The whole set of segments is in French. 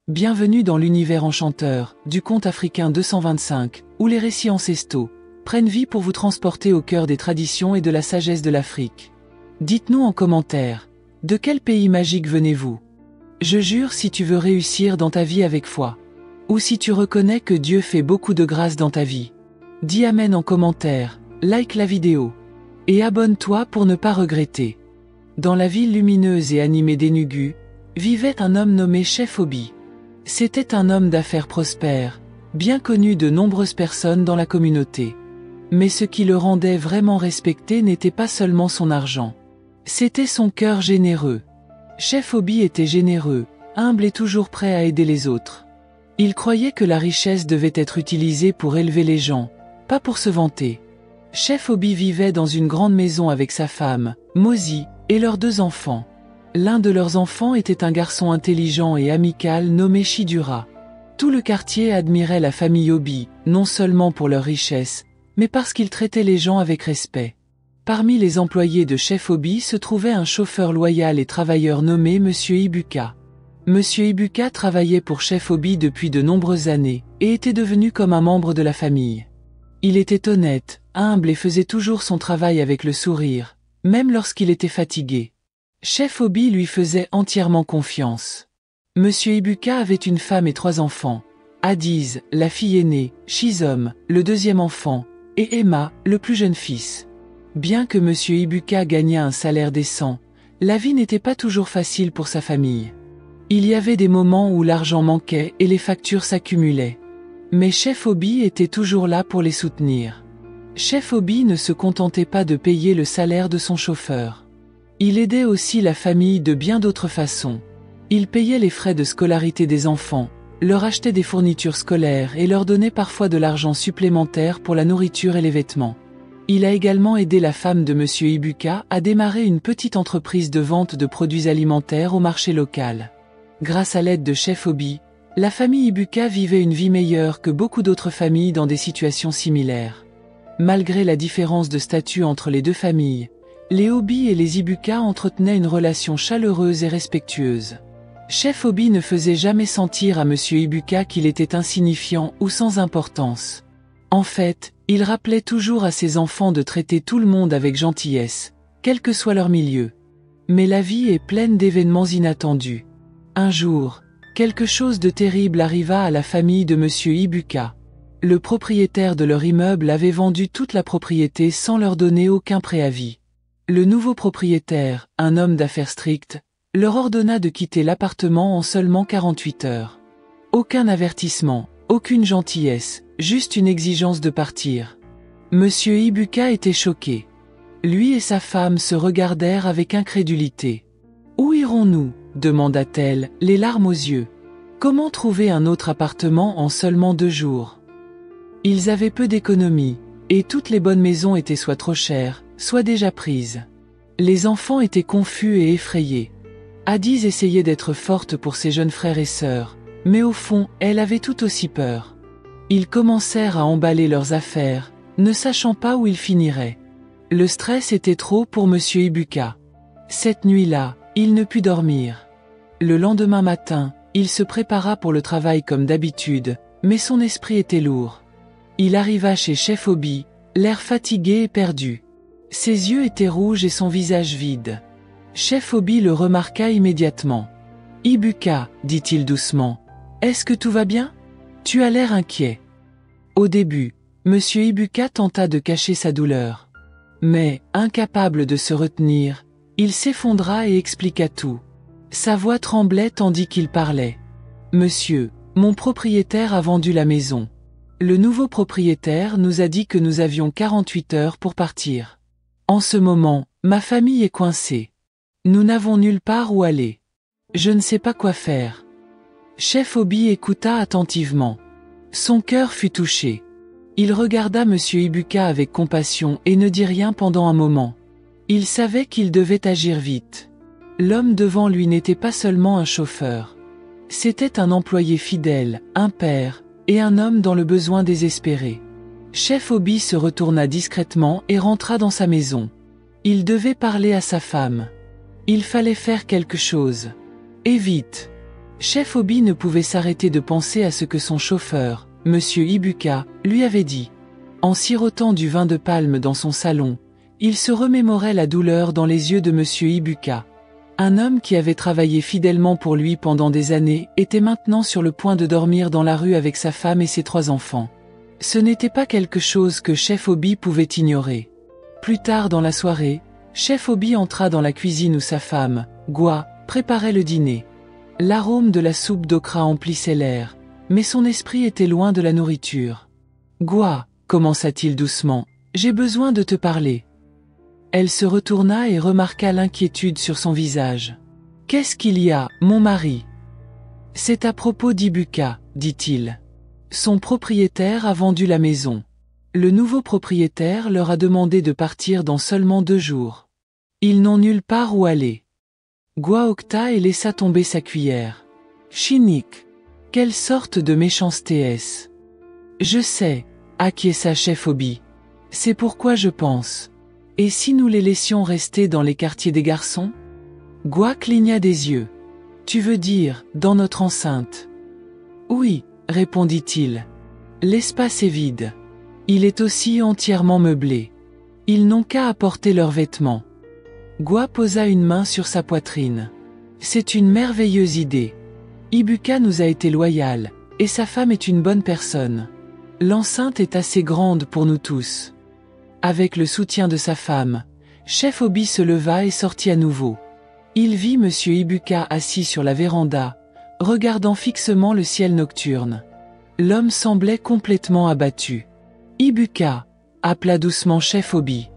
Bienvenue dans l'univers enchanteur du conte africain 225, où les récits ancestraux prennent vie pour vous transporter au cœur des traditions et de la sagesse de l'Afrique. Dites-nous en commentaire, de quel pays magique venez-vous? Je jure, si tu veux réussir dans ta vie avec foi, ou si tu reconnais que Dieu fait beaucoup de grâce dans ta vie, dis Amen en commentaire, like la vidéo, et abonne-toi pour ne pas regretter. Dans la ville lumineuse et animée d'Enugu, vivait un homme nommé Chef Obi. C'était un homme d'affaires prospère, bien connu de nombreuses personnes dans la communauté. Mais ce qui le rendait vraiment respecté n'était pas seulement son argent. C'était son cœur généreux. Chef Obi était généreux, humble et toujours prêt à aider les autres. Il croyait que la richesse devait être utilisée pour élever les gens, pas pour se vanter. Chef Obi vivait dans une grande maison avec sa femme, Mozi, et leurs 2 enfants. L'un de leurs enfants était un garçon intelligent et amical nommé Chidura. Tout le quartier admirait la famille Obi, non seulement pour leur richesse, mais parce qu'ils traitaient les gens avec respect. Parmi les employés de Chef Obi se trouvait un chauffeur loyal et travailleur nommé Monsieur Ibuka. Monsieur Ibuka travaillait pour Chef Obi depuis de nombreuses années, et était devenu comme un membre de la famille. Il était honnête, humble et faisait toujours son travail avec le sourire, même lorsqu'il était fatigué. Chef Obi lui faisait entièrement confiance. Monsieur Ibuka avait une femme et 3 enfants. Adiz, la fille aînée, Shizom, le 2e enfant, et Emma, le plus jeune fils. Bien que Monsieur Ibuka gagnât un salaire décent, la vie n'était pas toujours facile pour sa famille. Il y avait des moments où l'argent manquait et les factures s'accumulaient. Mais Chef Obi était toujours là pour les soutenir. Chef Obi ne se contentait pas de payer le salaire de son chauffeur. Il aidait aussi la famille de bien d'autres façons. Il payait les frais de scolarité des enfants, leur achetait des fournitures scolaires et leur donnait parfois de l'argent supplémentaire pour la nourriture et les vêtements. Il a également aidé la femme de Monsieur Ibuka à démarrer une petite entreprise de vente de produits alimentaires au marché local. Grâce à l'aide de Chef Obi, la famille Ibuka vivait une vie meilleure que beaucoup d'autres familles dans des situations similaires. Malgré la différence de statut entre les 2 familles, les Obi et les Ibuka entretenaient une relation chaleureuse et respectueuse. Chef Obi ne faisait jamais sentir à Monsieur Ibuka qu'il était insignifiant ou sans importance. En fait, il rappelait toujours à ses enfants de traiter tout le monde avec gentillesse, quel que soit leur milieu. Mais la vie est pleine d'événements inattendus. Un jour, quelque chose de terrible arriva à la famille de Monsieur Ibuka. Le propriétaire de leur immeuble avait vendu toute la propriété sans leur donner aucun préavis. Le nouveau propriétaire, un homme d'affaires strict, leur ordonna de quitter l'appartement en seulement 48 heures. Aucun avertissement, aucune gentillesse, juste une exigence de partir. Monsieur Ibuka était choqué. Lui et sa femme se regardèrent avec incrédulité. « Où irons-nous » demanda-t-elle, les larmes aux yeux. « Comment trouver un autre appartement en seulement 2 jours ?» Ils avaient peu d'économies, et toutes les bonnes maisons étaient soit trop chères, soit déjà prises. Les enfants étaient confus et effrayés. Adiz essayait d'être forte pour ses jeunes frères et sœurs, mais au fond, elle avait tout aussi peur. Ils commencèrent à emballer leurs affaires, ne sachant pas où ils finiraient. Le stress était trop pour Monsieur Ibuka. Cette nuit-là, il ne put dormir. Le lendemain matin, il se prépara pour le travail comme d'habitude, mais son esprit était lourd. Il arriva chez Chef Obi, l'air fatigué et perdu. Ses yeux étaient rouges et son visage vide. Chef Obi le remarqua immédiatement. « Ibuka, dit-il doucement, est-ce que tout va bien? Tu as l'air inquiet. » Au début, Monsieur Ibuka tenta de cacher sa douleur. Mais, incapable de se retenir, il s'effondra et expliqua tout. Sa voix tremblait tandis qu'il parlait. « Monsieur, mon propriétaire a vendu la maison. Le nouveau propriétaire nous a dit que nous avions 48 heures pour partir. En ce moment, ma famille est coincée. Nous n'avons nulle part où aller. Je ne sais pas quoi faire. » Chef Obi écouta attentivement. Son cœur fut touché. Il regarda Monsieur Ibuka avec compassion et ne dit rien pendant un moment. Il savait qu'il devait agir vite. L'homme devant lui n'était pas seulement un chauffeur. C'était un employé fidèle, un père, et un homme dans le besoin désespéré. Chef Obi se retourna discrètement et rentra dans sa maison. Il devait parler à sa femme. Il fallait faire quelque chose. Et vite. Chef Obi ne pouvait s'arrêter de penser à ce que son chauffeur, Monsieur Ibuka, lui avait dit. En sirotant du vin de palme dans son salon, il se remémorait la douleur dans les yeux de Monsieur Ibuka. Un homme qui avait travaillé fidèlement pour lui pendant des années était maintenant sur le point de dormir dans la rue avec sa femme et ses 3 enfants. Ce n'était pas quelque chose que Chef Obi pouvait ignorer. Plus tard dans la soirée, Chef Obi entra dans la cuisine où sa femme, Gwa, préparait le dîner. L'arôme de la soupe d'okra emplissait l'air, mais son esprit était loin de la nourriture. « Gwa » commença-t-il doucement, « j'ai besoin de te parler. » Elle se retourna et remarqua l'inquiétude sur son visage. « Qu'est-ce qu'il y a, mon mari ?»« C'est à propos d'Ibuka, » dit-il. Son propriétaire a vendu la maison. Le nouveau propriétaire leur a demandé de partir dans seulement 2 jours. Ils n'ont nulle part où aller. Gwa octa et laissa tomber sa cuillère. Chinik. Quelle sorte de méchanceté est-ce? Je sais, acquiesça Chef Obi. C'est pourquoi je pense. Et si nous les laissions rester dans les quartiers des garçons? Gwa cligna des yeux. Tu veux dire, dans notre enceinte? Oui, répondit-il. L'espace est vide. Il est aussi entièrement meublé. Ils n'ont qu'à apporter leurs vêtements. Gwa posa une main sur sa poitrine. C'est une merveilleuse idée. Ibuka nous a été loyal, et sa femme est une bonne personne. L'enceinte est assez grande pour nous tous. Avec le soutien de sa femme, Chef Obi se leva et sortit à nouveau. Il vit Monsieur Ibuka assis sur la véranda, regardant fixement le ciel nocturne. L'homme semblait complètement abattu. Ibuka, appela doucement Chef Obi.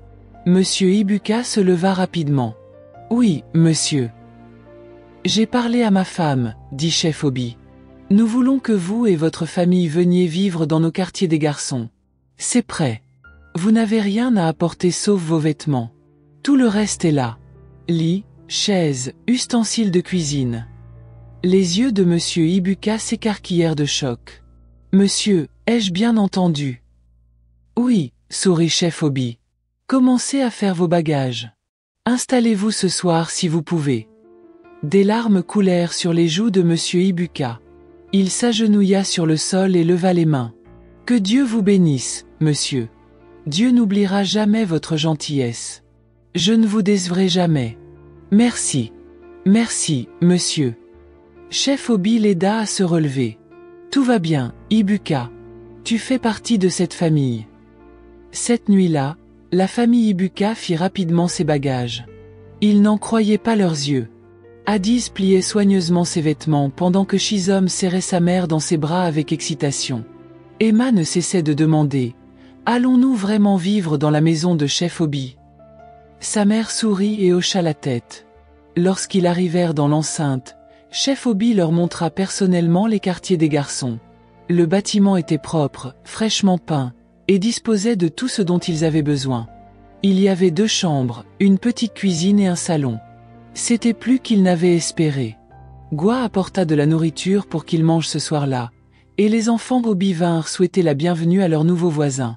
Monsieur Ibuka se leva rapidement. Oui, monsieur. J'ai parlé à ma femme, dit Chef Obi. Nous voulons que vous et votre famille veniez vivre dans nos quartiers des garçons. C'est prêt. Vous n'avez rien à apporter sauf vos vêtements. Tout le reste est là. Lit, chaises, ustensiles de cuisine. Les yeux de Monsieur Ibuka s'écarquillèrent de choc. Monsieur, ai-je bien entendu? Oui, sourit Chef Obi. Commencez à faire vos bagages. Installez-vous ce soir si vous pouvez. Des larmes coulèrent sur les joues de Monsieur Ibuka. Il s'agenouilla sur le sol et leva les mains. Que Dieu vous bénisse, monsieur. Dieu n'oubliera jamais votre gentillesse. Je ne vous décevrai jamais. Merci. Merci, monsieur. Chef Obi l'aida à se relever. Tout va bien, Ibuka. Tu fais partie de cette famille. Cette nuit-là, la famille Ibuka fit rapidement ses bagages. Ils n'en croyaient pas leurs yeux. Addis pliait soigneusement ses vêtements pendant que Shizom serrait sa mère dans ses bras avec excitation. Emma ne cessait de demander « Allons-nous vraiment vivre dans la maison de Chef Obi ?» Sa mère sourit et hocha la tête. Lorsqu'ils arrivèrent dans l'enceinte, Chef Obi leur montra personnellement les quartiers des garçons. Le bâtiment était propre, fraîchement peint, et disposait de tout ce dont ils avaient besoin. Il y avait 2 chambres, une petite cuisine et un salon. C'était plus qu'ils n'avaient espéré. Gwa apporta de la nourriture pour qu'ils mangent ce soir-là, et les enfants Obi vinrent souhaiter la bienvenue à leurs nouveaux voisins.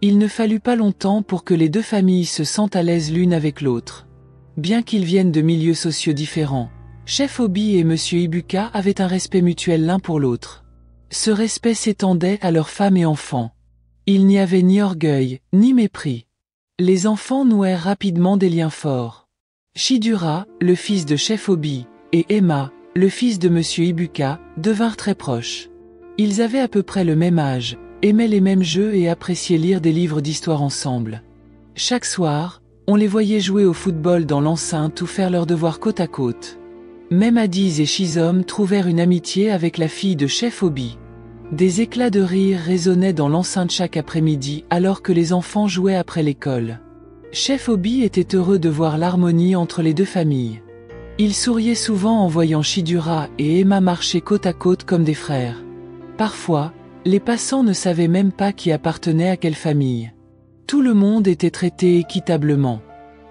Il ne fallut pas longtemps pour que les 2 familles se sentent à l'aise l'une avec l'autre. Bien qu'ils viennent de milieux sociaux différents, Chef Obi et Monsieur Ibuka avaient un respect mutuel l'un pour l'autre. Ce respect s'étendait à leurs femmes et enfants. Il n'y avait ni orgueil, ni mépris. Les enfants nouèrent rapidement des liens forts. Shidura, le fils de Chef Obi, et Emma, le fils de Monsieur Ibuka, devinrent très proches. Ils avaient à peu près le même âge, aimaient les mêmes jeux et appréciaient lire des livres d'histoire ensemble. Chaque soir, on les voyait jouer au football dans l'enceinte ou faire leurs devoirs côte à côte. Même Addis et Shizom trouvèrent une amitié avec la fille de Chef Obi. Des éclats de rire résonnaient dans l'enceinte chaque après-midi alors que les enfants jouaient après l'école. Chef Obi était heureux de voir l'harmonie entre les 2 familles. Il souriait souvent en voyant Shidura et Emma marcher côte à côte comme des frères. Parfois, les passants ne savaient même pas qui appartenait à quelle famille. Tout le monde était traité équitablement.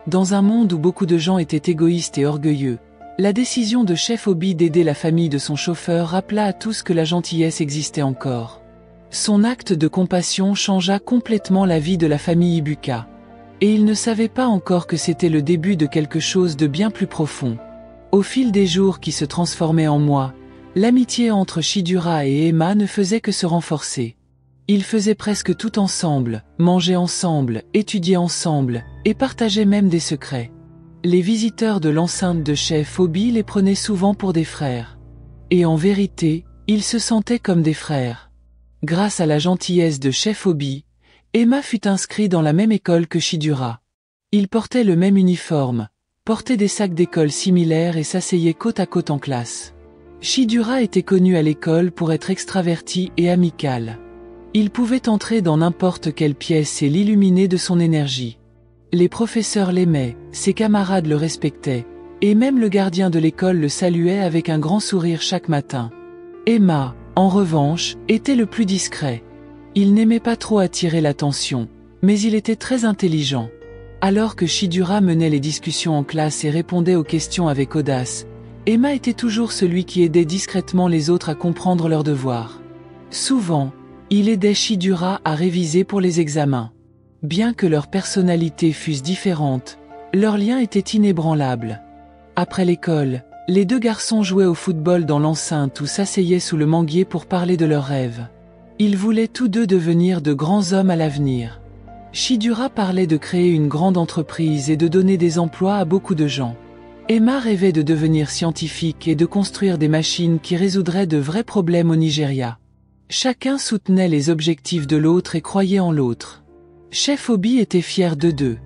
Dans un monde où beaucoup de gens étaient égoïstes et orgueilleux, la décision de Chef Obi d'aider la famille de son chauffeur rappela à tous que la gentillesse existait encore. Son acte de compassion changea complètement la vie de la famille Ibuka. Et il ne savait pas encore que c'était le début de quelque chose de bien plus profond. Au fil des jours qui se transformaient en mois, L'amitié entre Chidura et Emma ne faisait que se renforcer. Ils faisaient presque tout ensemble, mangeaient ensemble, étudiaient ensemble, et partageaient même des secrets. Les visiteurs de l'enceinte de Chef Obi les prenaient souvent pour des frères. Et en vérité, ils se sentaient comme des frères. Grâce à la gentillesse de Chef Obi, Emma fut inscrite dans la même école que Chidura. Ils portaient le même uniforme, portaient des sacs d'école similaires et s'asseyaient côte à côte en classe. Chidura était connu à l'école pour être extraverti et amical. Il pouvait entrer dans n'importe quelle pièce et l'illuminer de son énergie. Les professeurs l'aimaient, ses camarades le respectaient, et même le gardien de l'école le saluait avec un grand sourire chaque matin. Emma, en revanche, était le plus discret. Il n'aimait pas trop attirer l'attention, mais il était très intelligent. Alors que Chidura menait les discussions en classe et répondait aux questions avec audace, Emma était toujours celui qui aidait discrètement les autres à comprendre leurs devoirs. Souvent, il aidait Chidura à réviser pour les examens. Bien que leurs personnalités fussent différentes, leur lien était inébranlable. Après l'école, les deux garçons jouaient au football dans l'enceinte ou s'asseyaient sous le manguier pour parler de leurs rêves. Ils voulaient tous deux devenir de grands hommes à l'avenir. Chidura parlait de créer une grande entreprise et de donner des emplois à beaucoup de gens. Emma rêvait de devenir scientifique et de construire des machines qui résoudraient de vrais problèmes au Nigeria. Chacun soutenait les objectifs de l'autre et croyait en l'autre. Chef Obi était fier d'eux deux.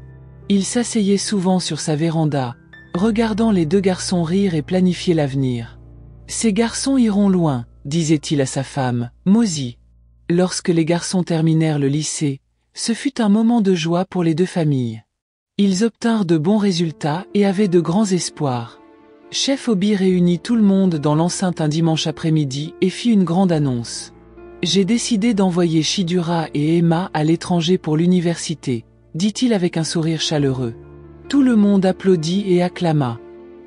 Il s'asseyait souvent sur sa véranda, regardant les deux garçons rire et planifier l'avenir. « Ces garçons iront loin », disait-il à sa femme, Mozi. Lorsque les garçons terminèrent le lycée, ce fut un moment de joie pour les deux familles. Ils obtinrent de bons résultats et avaient de grands espoirs. Chef Obi réunit tout le monde dans l'enceinte un dimanche après-midi et fit une grande annonce. « J'ai décidé d'envoyer Chidura et Emma à l'étranger pour l'université », dit-il avec un sourire chaleureux. Tout le monde applaudit et acclama.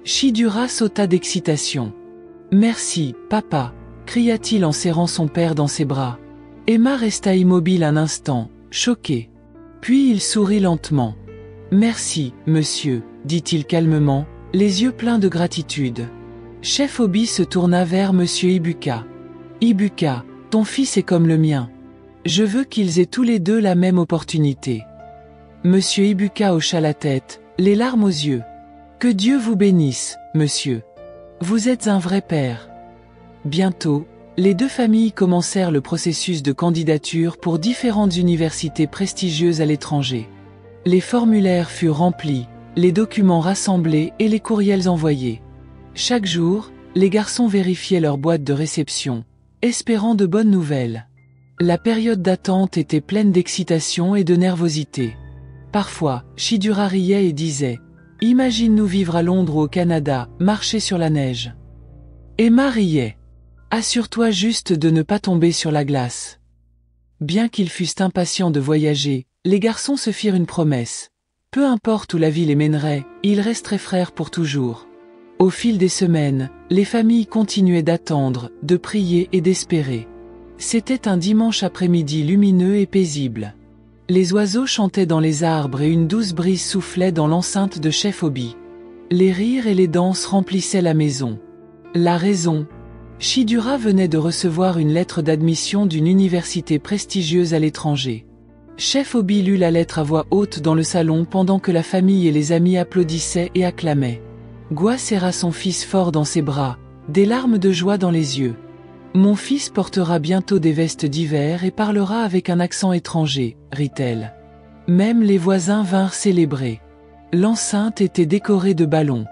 Chidura sauta d'excitation. « Merci, papa », cria-t-il en serrant son père dans ses bras. Emma resta immobile un instant, choquée. Puis il sourit lentement. « Merci, monsieur », dit-il calmement, les yeux pleins de gratitude. Chef Obi se tourna vers monsieur Ibuka. « Ibuka, ton fils est comme le mien. Je veux qu'ils aient tous les deux la même opportunité. » Monsieur Ibuka hocha la tête, les larmes aux yeux. « Que Dieu vous bénisse, monsieur. Vous êtes un vrai père. » Bientôt, les deux familles commencèrent le processus de candidature pour différentes universités prestigieuses à l'étranger. Les formulaires furent remplis, les documents rassemblés et les courriels envoyés. Chaque jour, les garçons vérifiaient leur boîte de réception, espérant de bonnes nouvelles. La période d'attente était pleine d'excitation et de nervosité. Parfois, Chidura riait et disait « Imagine-nous vivre à Londres ou au Canada, marcher sur la neige. » Emma riait. « Assure-toi juste de ne pas tomber sur la glace. » Bien qu'ils fussent impatients de voyager, les garçons se firent une promesse. Peu importe où la vie les mènerait, ils resteraient frères pour toujours. Au fil des semaines, les familles continuaient d'attendre, de prier et d'espérer. C'était un dimanche après-midi lumineux et paisible. Les oiseaux chantaient dans les arbres et une douce brise soufflait dans l'enceinte de Chef Obi. Les rires et les danses remplissaient la maison. La raison. Chidura venait de recevoir une lettre d'admission d'une université prestigieuse à l'étranger. Chef Obi lut la lettre à voix haute dans le salon pendant que la famille et les amis applaudissaient et acclamaient. Gwa serra son fils fort dans ses bras, des larmes de joie dans les yeux. « Mon fils portera bientôt des vestes d'hiver et parlera avec un accent étranger, » rit-elle. Même les voisins vinrent célébrer. L'enceinte était décorée de ballons.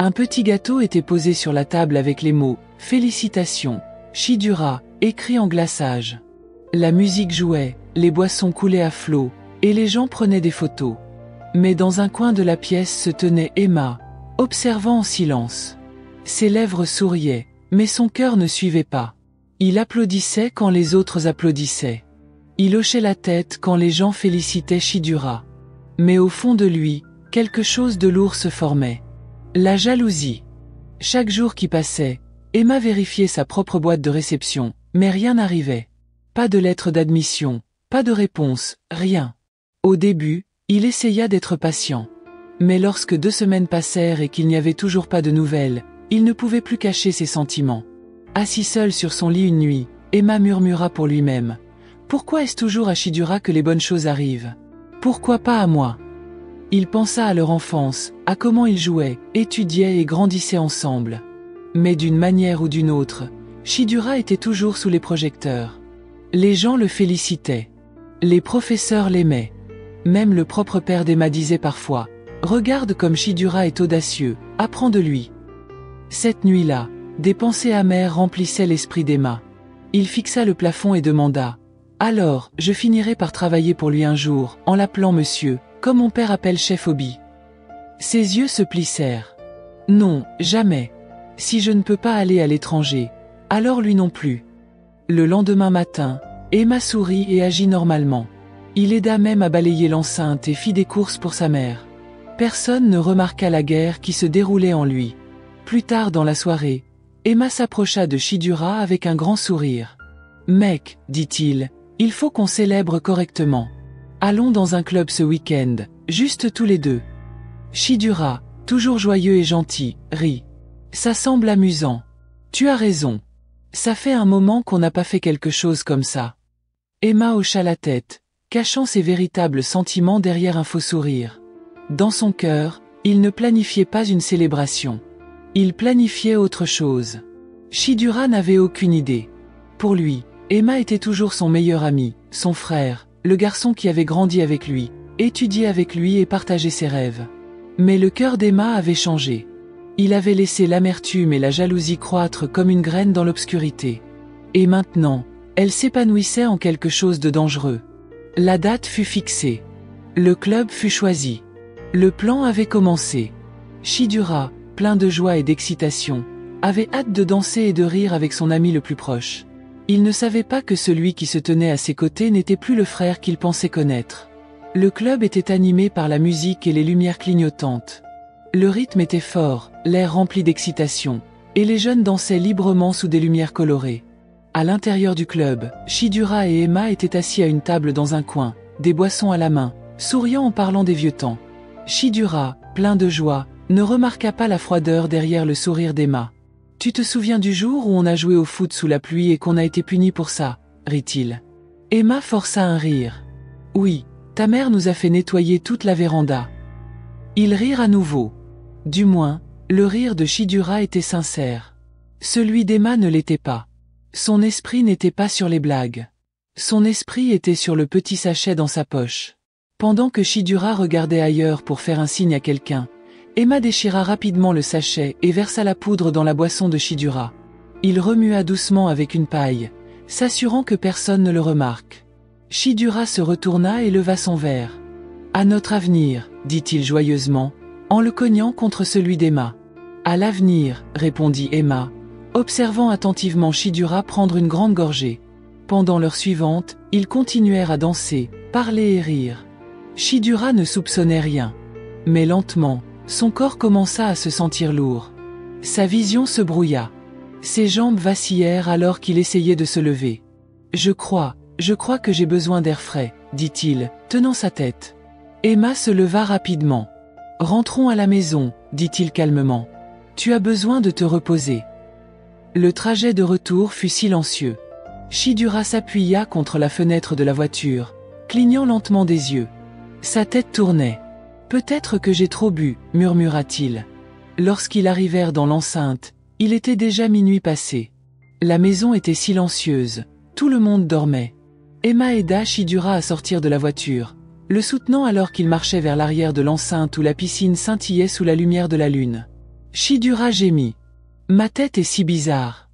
Un petit gâteau était posé sur la table avec les mots « Félicitations, Chidura » écrits en glaçage. La musique jouait, les boissons coulaient à flot, et les gens prenaient des photos. Mais dans un coin de la pièce se tenait Emma, observant en silence. Ses lèvres souriaient, mais son cœur ne suivait pas. Il applaudissait quand les autres applaudissaient. Il hochait la tête quand les gens félicitaient Chidura. Mais au fond de lui, quelque chose de lourd se formait. La jalousie. Chaque jour qui passait, Emma vérifiait sa propre boîte de réception, mais rien n'arrivait. Pas de lettre d'admission, pas de réponse, rien. Au début, il essaya d'être patient. Mais lorsque 2 semaines passèrent et qu'il n'y avait toujours pas de nouvelles, il ne pouvait plus cacher ses sentiments. Assis seul sur son lit une nuit, Emma murmura pour lui-même. Pourquoi est-ce toujours à Chidura que les bonnes choses arrivent? Pourquoi pas à moi? Il pensa à leur enfance, à comment ils jouaient, étudiaient et grandissaient ensemble. Mais d'une manière ou d'une autre, Chidura était toujours sous les projecteurs. Les gens le félicitaient. Les professeurs l'aimaient. Même le propre père d'Emma disait parfois « Regarde comme Chidura est audacieux, apprends de lui ». Cette nuit-là, des pensées amères remplissaient l'esprit d'Emma. Il fixa le plafond et demanda « Alors, je finirai par travailler pour lui un jour, en l'appelant monsieur, comme mon père appelle chef Obi ». Ses yeux se plissèrent. « Non, jamais. Si je ne peux pas aller à l'étranger, alors lui non plus ». Le lendemain matin, Emma sourit et agit normalement. Il aida même à balayer l'enceinte et fit des courses pour sa mère. Personne ne remarqua la guerre qui se déroulait en lui. Plus tard dans la soirée, Emma s'approcha de Chidura avec un grand sourire. « Mec, dit-il, il faut qu'on célèbre correctement. Allons dans un club ce week-end, juste tous les deux. » Chidura, toujours joyeux et gentil, rit. « Ça semble amusant. Tu as raison. Ça fait un moment qu'on n'a pas fait quelque chose comme ça. » Emma hocha la tête, cachant ses véritables sentiments derrière un faux sourire. Dans son cœur, il ne planifiait pas une célébration. Il planifiait autre chose. Chidura n'avait aucune idée. Pour lui, Emma était toujours son meilleur ami, son frère, le garçon qui avait grandi avec lui, étudié avec lui et partagé ses rêves. Mais le cœur d'Emma avait changé. Il avait laissé l'amertume et la jalousie croître comme une graine dans l'obscurité. Et maintenant, elle s'épanouissait en quelque chose de dangereux. La date fut fixée. Le club fut choisi. Le plan avait commencé. Chidura, plein de joie et d'excitation, avait hâte de danser et de rire avec son ami le plus proche. Il ne savait pas que celui qui se tenait à ses côtés n'était plus le frère qu'il pensait connaître. Le club était animé par la musique et les lumières clignotantes. Le rythme était fort, l'air rempli d'excitation, et les jeunes dansaient librement sous des lumières colorées. À l'intérieur du club, Chidura et Emma étaient assis à une table dans un coin, des boissons à la main, souriant en parlant des vieux temps. Chidura, plein de joie, ne remarqua pas la froideur derrière le sourire d'Emma. « Tu te souviens du jour où on a joué au foot sous la pluie et qu'on a été puni pour ça ?» rit-il. Emma força un rire. « Oui, ta mère nous a fait nettoyer toute la véranda. » Ils rirent à nouveau. Du moins, le rire de Chidura était sincère. Celui d'Emma ne l'était pas. Son esprit n'était pas sur les blagues. Son esprit était sur le petit sachet dans sa poche. Pendant que Chidura regardait ailleurs pour faire un signe à quelqu'un, Emma déchira rapidement le sachet et versa la poudre dans la boisson de Chidura. Il remua doucement avec une paille, s'assurant que personne ne le remarque. Chidura se retourna et leva son verre. « À notre avenir, dit-il joyeusement, en le cognant contre celui d'Emma. « À l'avenir, répondit Emma, observant attentivement Chidura prendre une grande gorgée. Pendant l'heure suivante, ils continuèrent à danser, parler et rire. Chidura ne soupçonnait rien. Mais lentement, son corps commença à se sentir lourd. Sa vision se brouilla. Ses jambes vacillèrent alors qu'il essayait de se lever. « Je crois que j'ai besoin d'air frais, » dit-il, tenant sa tête. Emma se leva rapidement. « Rentrons à la maison, » dit-il calmement. « Tu as besoin de te reposer. » Le trajet de retour fut silencieux. Chidura s'appuya contre la fenêtre de la voiture, clignant lentement des yeux. Sa tête tournait. « Peut-être que j'ai trop bu, » murmura-t-il. Lorsqu'ils arrivèrent dans l'enceinte, il était déjà minuit passé. La maison était silencieuse, tout le monde dormait. Emma aida Chidura à sortir de la voiture, le soutenant alors qu'il marchait vers l'arrière de l'enceinte où la piscine scintillait sous la lumière de la lune. Chidura gémit. « Ma tête est si bizarre. »«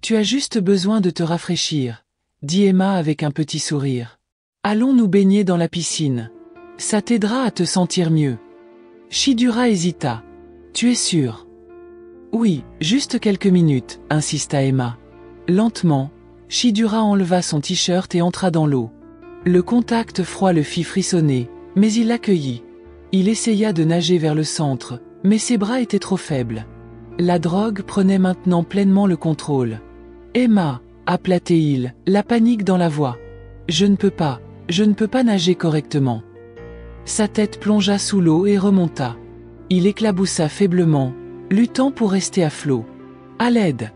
Tu as juste besoin de te rafraîchir, » dit Emma avec un petit sourire. « Allons nous baigner dans la piscine. Ça t'aidera à te sentir mieux. » Chidura hésita. « Tu es sûr ? » « Oui, juste quelques minutes, » insista Emma. Lentement, Chidura enleva son t-shirt et entra dans l'eau. Le contact froid le fit frissonner, mais il l'accueillit. Il essaya de nager vers le centre, mais ses bras étaient trop faibles. La drogue prenait maintenant pleinement le contrôle. « Emma !» appela-t-il, la panique dans la voix. « Je ne peux pas nager correctement. » Sa tête plongea sous l'eau et remonta. Il éclaboussa faiblement, luttant pour rester à flot. « À l'aide !»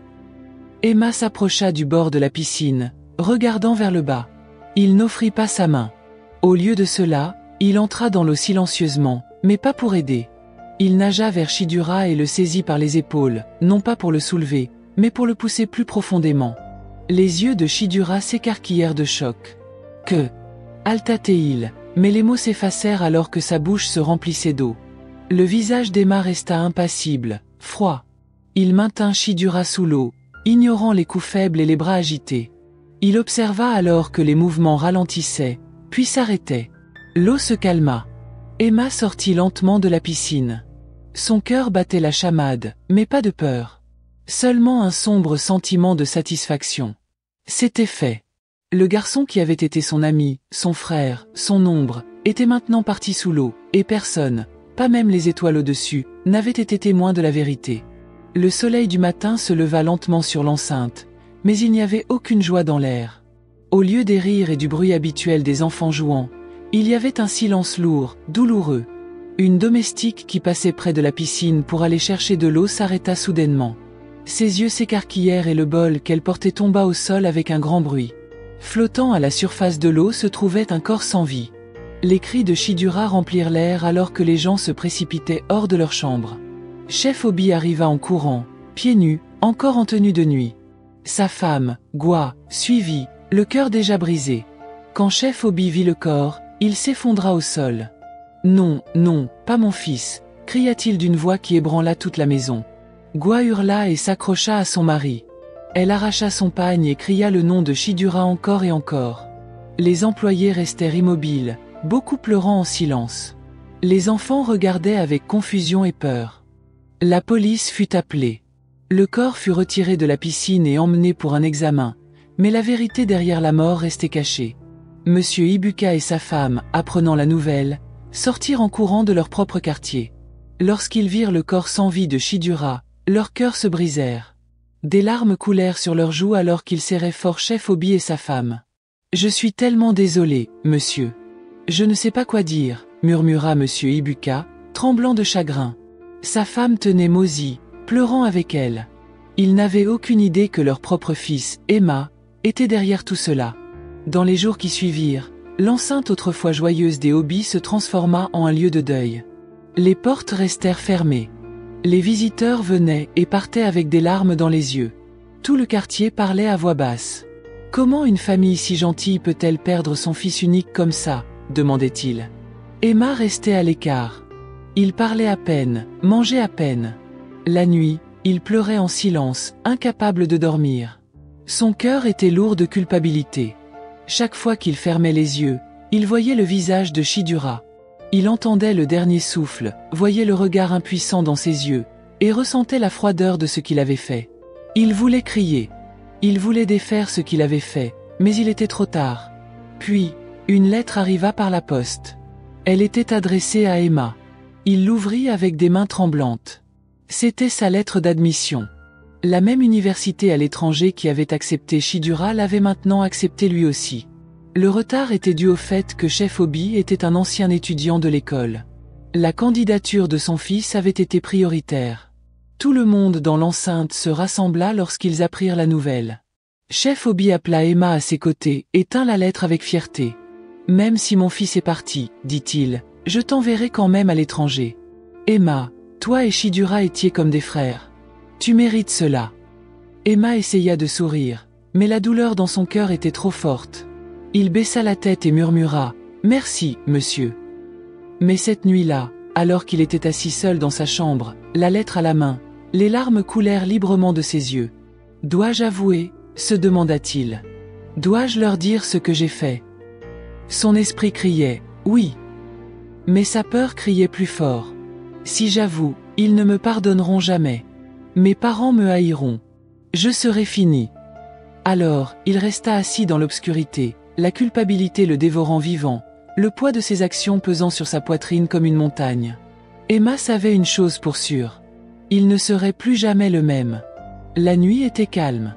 Emma s'approcha du bord de la piscine, regardant vers le bas. Il n'offrit pas sa main. Au lieu de cela, il entra dans l'eau silencieusement, mais pas pour aider. Il nagea vers Chidura et le saisit par les épaules, non pas pour le soulever, mais pour le pousser plus profondément. Les yeux de Chidura s'écarquillèrent de choc. Que Altaté-il, mais les mots s'effacèrent alors que sa bouche se remplissait d'eau. Le visage d'Emma resta impassible, froid. Il maintint Chidura sous l'eau, ignorant les coups faibles et les bras agités. Il observa alors que les mouvements ralentissaient, puis s'arrêtaient. L'eau se calma. Emma sortit lentement de la piscine. Son cœur battait la chamade, mais pas de peur. Seulement un sombre sentiment de satisfaction. C'était fait. Le garçon qui avait été son ami, son frère, son ombre, était maintenant parti sous l'eau, et personne, pas même les étoiles au-dessus, n'avait été témoin de la vérité. Le soleil du matin se leva lentement sur l'enceinte, mais il n'y avait aucune joie dans l'air. Au lieu des rires et du bruit habituel des enfants jouant, il y avait un silence lourd, douloureux. Une domestique qui passait près de la piscine pour aller chercher de l'eau s'arrêta soudainement. Ses yeux s'écarquillèrent et le bol qu'elle portait tomba au sol avec un grand bruit. Flottant à la surface de l'eau se trouvait un corps sans vie. Les cris de Chidura remplirent l'air alors que les gens se précipitaient hors de leur chambre. Chef Obi arriva en courant, pieds nus, encore en tenue de nuit. Sa femme, Gwa, suivit, le cœur déjà brisé. Quand Chef Obi vit le corps, il s'effondra au sol. « Non, non, pas mon fils !» cria-t-il d'une voix qui ébranla toute la maison. Gwa hurla et s'accrocha à son mari. Elle arracha son pagne et cria le nom de Chidura encore et encore. Les employés restèrent immobiles, beaucoup pleurant en silence. Les enfants regardaient avec confusion et peur. La police fut appelée. Le corps fut retiré de la piscine et emmené pour un examen, mais la vérité derrière la mort restait cachée. Monsieur Ibuka et sa femme, apprenant la nouvelle, sortirent en courant de leur propre quartier. Lorsqu'ils virent le corps sans vie de Chidura, leurs cœurs se brisèrent. Des larmes coulèrent sur leurs joues alors qu'ils serraient fort Chef Obi et sa femme. « Je suis tellement désolé, monsieur. Je ne sais pas quoi dire, » murmura monsieur Ibuka, tremblant de chagrin. Sa femme tenait Mozi, pleurant avec elle. Ils n'avaient aucune idée que leur propre fils, Emma, était derrière tout cela. Dans les jours qui suivirent, l'enceinte autrefois joyeuse des Obi se transforma en un lieu de deuil. Les portes restèrent fermées. Les visiteurs venaient et partaient avec des larmes dans les yeux. Tout le quartier parlait à voix basse. « Comment une famille si gentille peut-elle perdre son fils unique comme ça ?» demandait-il. Emma restait à l'écart. Il parlait à peine, mangeait à peine. La nuit, il pleurait en silence, incapable de dormir. Son cœur était lourd de culpabilité. Chaque fois qu'il fermait les yeux, il voyait le visage de Chidura. Il entendait le dernier souffle, voyait le regard impuissant dans ses yeux, et ressentait la froideur de ce qu'il avait fait. Il voulait crier. Il voulait défaire ce qu'il avait fait, mais il était trop tard. Puis, une lettre arriva par la poste. Elle était adressée à Emma. Il l'ouvrit avec des mains tremblantes. C'était sa lettre d'admission. La même université à l'étranger qui avait accepté Chidura l'avait maintenant accepté lui aussi. Le retard était dû au fait que Chef Obi était un ancien étudiant de l'école. La candidature de son fils avait été prioritaire. Tout le monde dans l'enceinte se rassembla lorsqu'ils apprirent la nouvelle. Chef Obi appela Emma à ses côtés et tint la lettre avec fierté. « Même si mon fils est parti, dit-il, je t'enverrai quand même à l'étranger. Emma, toi et Chidura étiez comme des frères. Tu mérites cela. » Emma essaya de sourire, mais la douleur dans son cœur était trop forte. Il baissa la tête et murmura « Merci, monsieur. » Mais cette nuit-là, alors qu'il était assis seul dans sa chambre, la lettre à la main, les larmes coulèrent librement de ses yeux. « Dois-je avouer ?» se demanda-t-il. « Dois-je leur dire ce que j'ai fait ?» Son esprit criait « Oui !» Mais sa peur criait plus fort. « Si j'avoue, ils ne me pardonneront jamais. Mes parents me haïront. Je serai fini. » Alors, il resta assis dans l'obscurité, la culpabilité le dévorant vivant, le poids de ses actions pesant sur sa poitrine comme une montagne. Emma savait une chose pour sûre. Il ne serait plus jamais le même. La nuit était calme.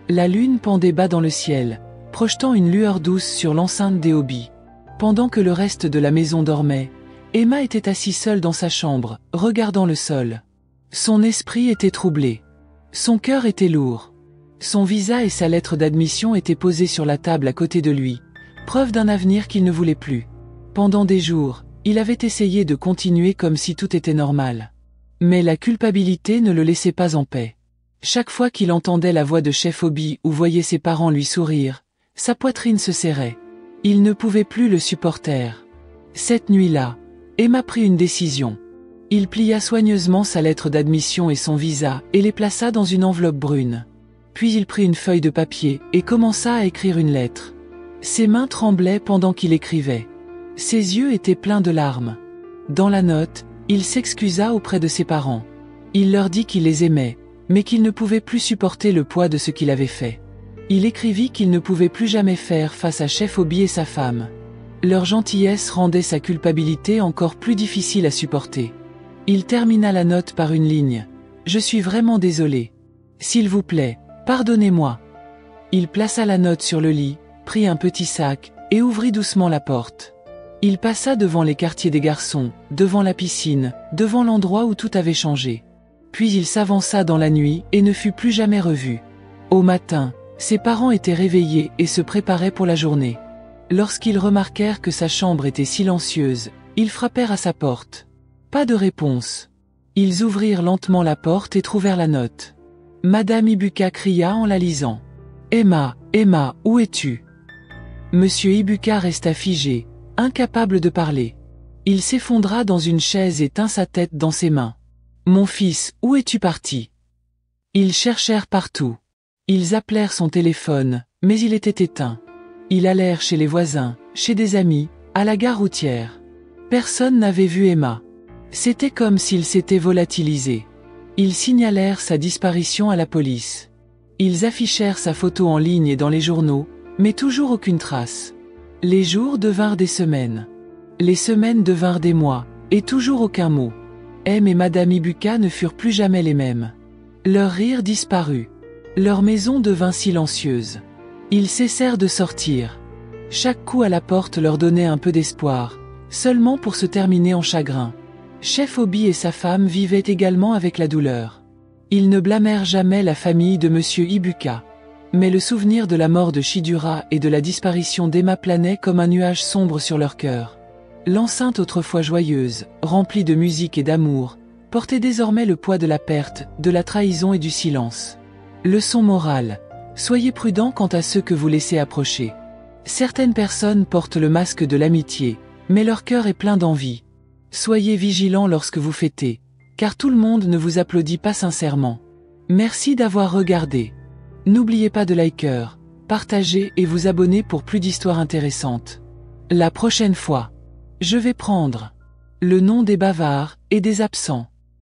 La lune pendait bas dans le ciel, projetant une lueur douce sur l'enceinte des Obi. Pendant que le reste de la maison dormait, Emma était assise seule dans sa chambre, regardant le sol. Son esprit était troublé. Son cœur était lourd. Son visa et sa lettre d'admission étaient posés sur la table à côté de lui, preuve d'un avenir qu'il ne voulait plus. Pendant des jours, il avait essayé de continuer comme si tout était normal. Mais la culpabilité ne le laissait pas en paix. Chaque fois qu'il entendait la voix de Chef Obi ou voyait ses parents lui sourire, sa poitrine se serrait. Il ne pouvait plus le supporter. Cette nuit-là, Emma prit une décision. Il plia soigneusement sa lettre d'admission et son visa et les plaça dans une enveloppe brune. Puis il prit une feuille de papier et commença à écrire une lettre. Ses mains tremblaient pendant qu'il écrivait. Ses yeux étaient pleins de larmes. Dans la note, il s'excusa auprès de ses parents. Il leur dit qu'il les aimait, mais qu'il ne pouvait plus supporter le poids de ce qu'il avait fait. Il écrivit qu'il ne pouvait plus jamais faire face à Chef Obi et sa femme. Leur gentillesse rendait sa culpabilité encore plus difficile à supporter. Il termina la note par une ligne. « Je suis vraiment désolé. S'il vous plaît, pardonnez-moi. » Il plaça la note sur le lit, prit un petit sac, et ouvrit doucement la porte. Il passa devant les quartiers des garçons, devant la piscine, devant l'endroit où tout avait changé. Puis il s'avança dans la nuit et ne fut plus jamais revu. Au matin, ses parents étaient réveillés et se préparaient pour la journée. Lorsqu'ils remarquèrent que sa chambre était silencieuse, ils frappèrent à sa porte. Pas de réponse. Ils ouvrirent lentement la porte et trouvèrent la note. Madame Ibuka cria en la lisant. « Emma, Emma, où es-tu » Monsieur Ibuka resta figé, incapable de parler. Il s'effondra dans une chaise et tint sa tête dans ses mains. « Mon fils, où es-tu parti » Ils cherchèrent partout. Ils appelèrent son téléphone, mais il était éteint. Ils allèrent chez les voisins, chez des amis, à la gare routière. Personne n'avait vu Emma. C'était comme s'il s'était volatilisé. Ils signalèrent sa disparition à la police. Ils affichèrent sa photo en ligne et dans les journaux, mais toujours aucune trace. Les jours devinrent des semaines. Les semaines devinrent des mois, et toujours aucun mot. M et Madame Ibuka ne furent plus jamais les mêmes. Leur rire disparut. Leur maison devint silencieuse. Ils cessèrent de sortir. Chaque coup à la porte leur donnait un peu d'espoir, seulement pour se terminer en chagrin. Chef Obi et sa femme vivaient également avec la douleur. Ils ne blâmèrent jamais la famille de Monsieur Ibuka. Mais le souvenir de la mort de Shidura et de la disparition d'Emma planait comme un nuage sombre sur leur cœur. L'enceinte autrefois joyeuse, remplie de musique et d'amour, portait désormais le poids de la perte, de la trahison et du silence. Leçon morale. Soyez prudents quant à ceux que vous laissez approcher. Certaines personnes portent le masque de l'amitié, mais leur cœur est plein d'envie. Soyez vigilants lorsque vous fêtez, car tout le monde ne vous applaudit pas sincèrement. Merci d'avoir regardé. N'oubliez pas de liker, partager et vous abonner pour plus d'histoires intéressantes. La prochaine fois, je vais prendre le nom des bavards et des absents.